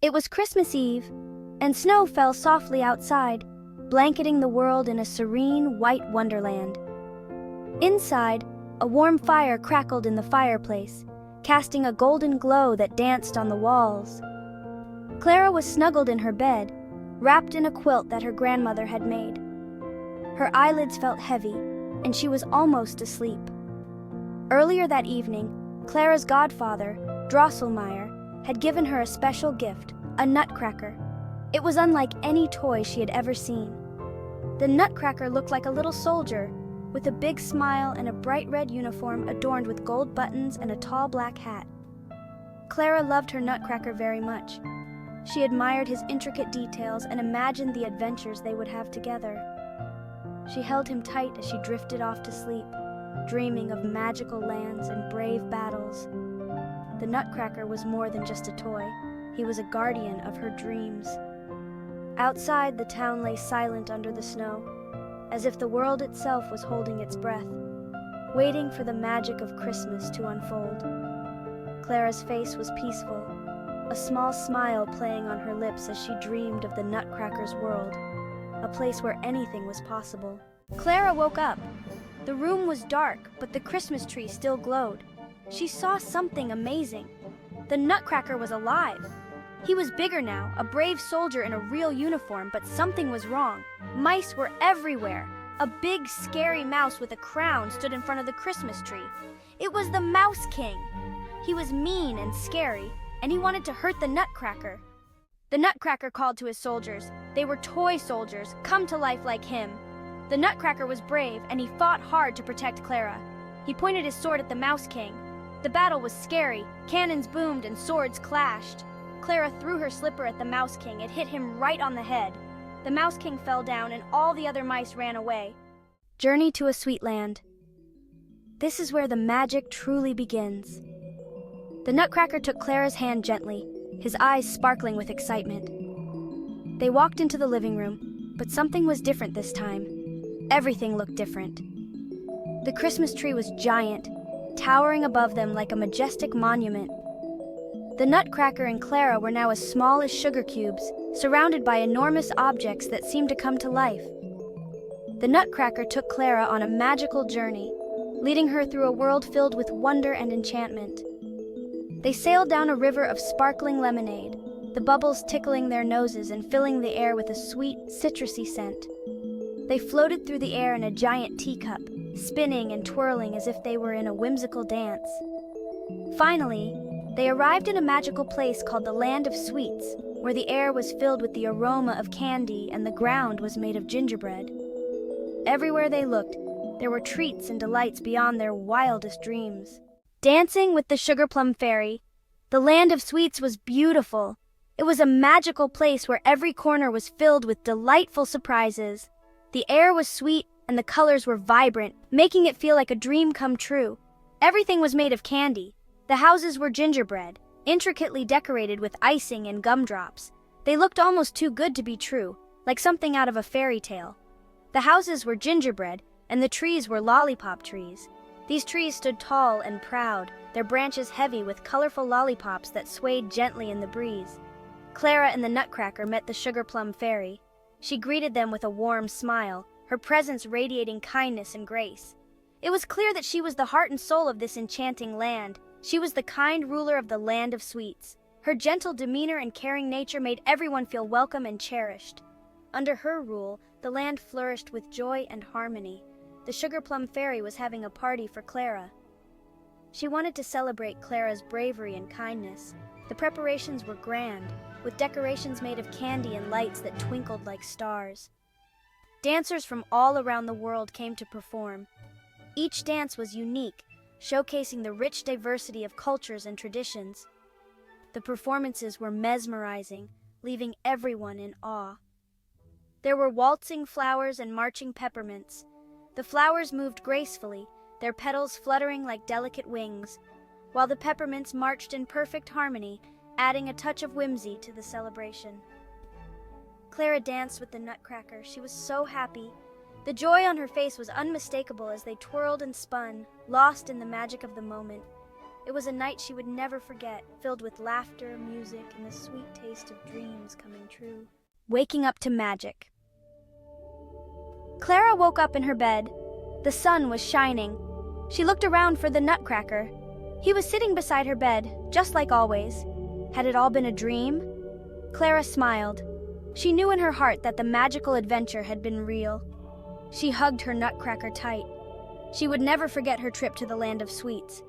It was Christmas Eve, and snow fell softly outside, blanketing the world in a serene, white wonderland. Inside, a warm fire crackled in the fireplace, casting a golden glow that danced on the walls. Clara was snuggled in her bed, wrapped in a quilt that her grandmother had made. Her eyelids felt heavy, and she was almost asleep. Earlier that evening, Clara's godfather, Drosselmeyer, had given her a special gift, a nutcracker. It was unlike any toy she had ever seen. The nutcracker looked like a little soldier, with a big smile and a bright red uniform adorned with gold buttons and a tall black hat. Clara loved her nutcracker very much. She admired his intricate details and imagined the adventures they would have together. She held him tight as she drifted off to sleep, dreaming of magical lands and brave battles. The nutcracker was more than just a toy. He was a guardian of her dreams. Outside, the town lay silent under the snow, as if the world itself was holding its breath, waiting for the magic of Christmas to unfold. Clara's face was peaceful, a small smile playing on her lips as she dreamed of the nutcracker's world, a place where anything was possible. Clara woke up. The room was dark, but the Christmas tree still glowed. She saw something amazing. The nutcracker was alive. He was bigger now, a brave soldier in a real uniform, but something was wrong. Mice were everywhere. A big, scary mouse with a crown stood in front of the Christmas tree. It was the Mouse King. He was mean and scary, and he wanted to hurt the nutcracker. The nutcracker called to his soldiers. They were toy soldiers, come to life like him. The nutcracker was brave, and he fought hard to protect Clara. He pointed his sword at the Mouse King. The battle was scary. Cannons boomed and swords clashed. Clara threw her slipper at the Mouse King. It hit him right on the head. The Mouse King fell down, and all the other mice ran away. Journey to a Sweet Land. This is where the magic truly begins. The nutcracker took Clara's hand gently, his eyes sparkling with excitement. They walked into the living room, but something was different this time. Everything looked different. The Christmas tree was giant, towering above them like a majestic monument. The nutcracker and Clara were now as small as sugar cubes, surrounded by enormous objects that seemed to come to life. The nutcracker took Clara on a magical journey, leading her through a world filled with wonder and enchantment. They sailed down a river of sparkling lemonade, the bubbles tickling their noses and filling the air with a sweet, citrusy scent. They floated through the air in a giant teacup, spinning and twirling as if they were in a whimsical dance. Finally, they arrived in a magical place called the Land of Sweets, where the air was filled with the aroma of candy and the ground was made of gingerbread. Everywhere they looked, there were treats and delights beyond their wildest dreams. Dancing with the Sugar Plum Fairy, the Land of Sweets was beautiful. It was a magical place where every corner was filled with delightful surprises. The air was sweet and the colors were vibrant, making it feel like a dream come true. Everything was made of candy. The houses were gingerbread, intricately decorated with icing and gumdrops. They looked almost too good to be true, like something out of a fairy tale. The houses were gingerbread, and the trees were lollipop trees. These trees stood tall and proud, their branches heavy with colorful lollipops that swayed gently in the breeze. Clara and the Nutcracker met the Sugar Plum Fairy. She greeted them with a warm smile, her presence radiating kindness and grace. It was clear that she was the heart and soul of this enchanting land. She was the kind ruler of the Land of Sweets. Her gentle demeanor and caring nature made everyone feel welcome and cherished. Under her rule, the land flourished with joy and harmony. The Sugar Plum Fairy was having a party for Clara. She wanted to celebrate Clara's bravery and kindness. The preparations were grand, with decorations made of candy and lights that twinkled like stars. Dancers from all around the world came to perform. Each dance was unique, showcasing the rich diversity of cultures and traditions. The performances were mesmerizing, leaving everyone in awe. There were waltzing flowers and marching peppermints. The flowers moved gracefully, their petals fluttering like delicate wings, while the peppermints marched in perfect harmony, adding a touch of whimsy to the celebration. Clara danced with the Nutcracker. She was so happy. The joy on her face was unmistakable as they twirled and spun, lost in the magic of the moment. It was a night she would never forget, filled with laughter, music, and the sweet taste of dreams coming true. Waking up to magic. Clara woke up in her bed. The sun was shining. She looked around for the Nutcracker. He was sitting beside her bed, just like always. Had it all been a dream? Clara smiled. She knew in her heart that the magical adventure had been real. She hugged her Nutcracker tight. She would never forget her trip to the land of sweets.